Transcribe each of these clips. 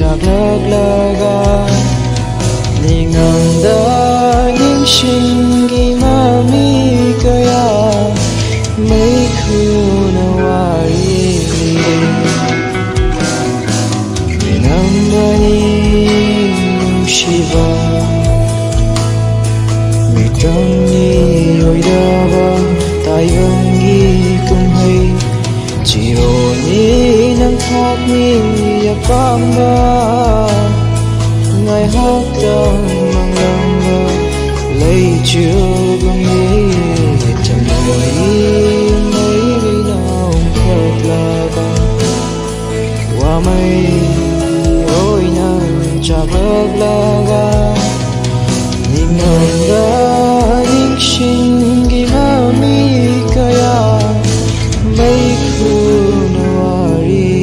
작락라가 네가 인생이 마음이 거야 매구나 와리 네 남반이 시바 미땅이 오이다바 다이언기 꿈해 지오니 남탑니 야밤바 ngày hát trong mang lòng mơ lấy chưa bông nghĩ chẳng nổi mấy vì nào thật là bằng qua mây ôi nàng chạc lớp là ga nhìn ngần đã những sinh ghi mà mi kaya mấy khu nào đi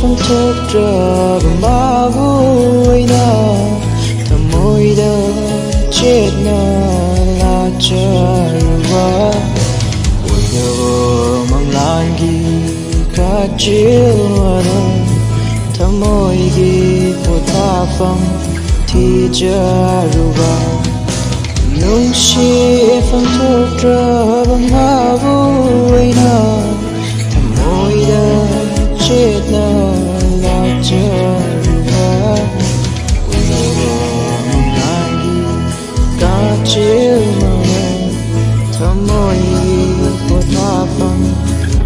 phong thốt ra bằng má vui na thầm môi đã chết na là trời và ôi nhớ mang lan ghi cả chiều đông thầm môi ghi của ta phong thì trời và nung si phong thốt ra bằng má vui na thầm môi đã chết na là trời và mong lagi cả chiều màu thầm môi của ta phong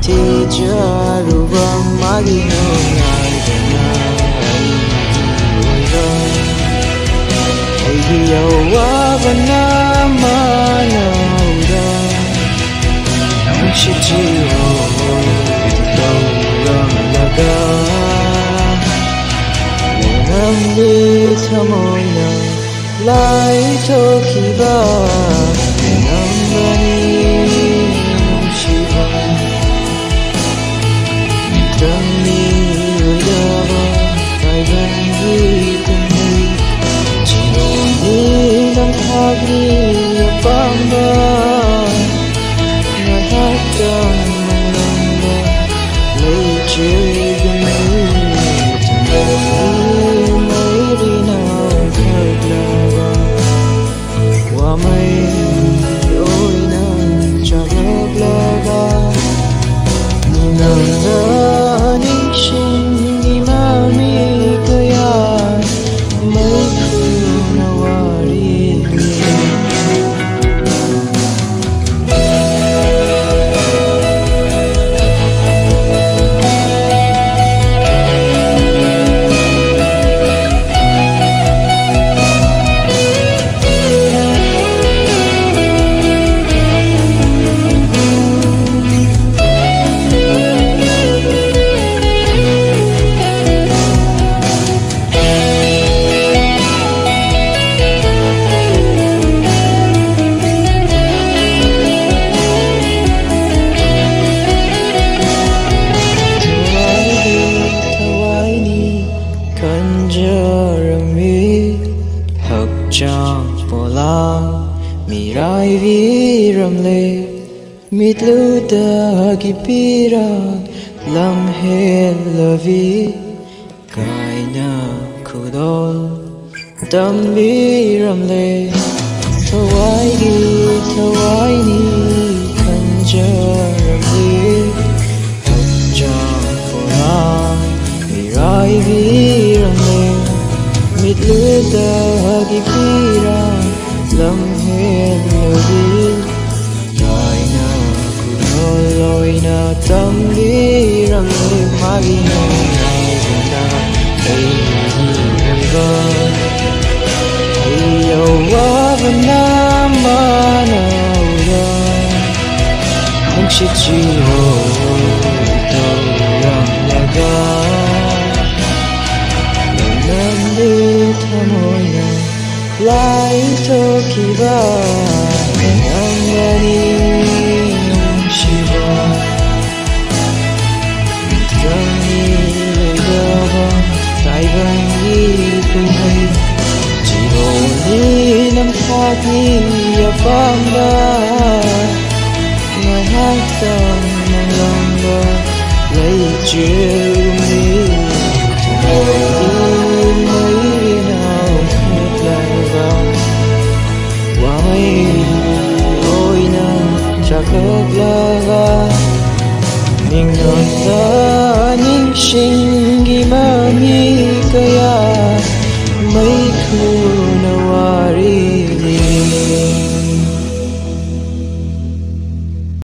thì chưa đủ vang mãi ngồi ngài về nay ôi rồi hãy yêu quá và nam mà nào đó không chỉ chiều đi theo môi nàng lại thôi khi ba năm bên chỉ vang tâm đi người đó tại bên đi cùng đi chỉ còn đi đang thác đi băng ba ngày hát trong mong lòng ba lấy chiều gần đi mây ôi nàng chạc lớp lá ga nàng đã những sinh đi mà mi kaya mấy khu nào đi mirai viram le mitlu da gipira lam he lavi kaina khudol tam viram le thawai ni kanjaram le hakjam pora mirai viram le mitlu da gipira lam he lavi kaina khudol na tam viram le magi no na hey go yo wa na ma na ra không chỉ chi ho to ram la ga nam đi tham môi na lai thokiba nangani shiva Dami leidaba taibangi kumhai Jironi namthaki apamba Ngayaktam nanglamba lấy chiều Chakaglaga Ning nonta ning shing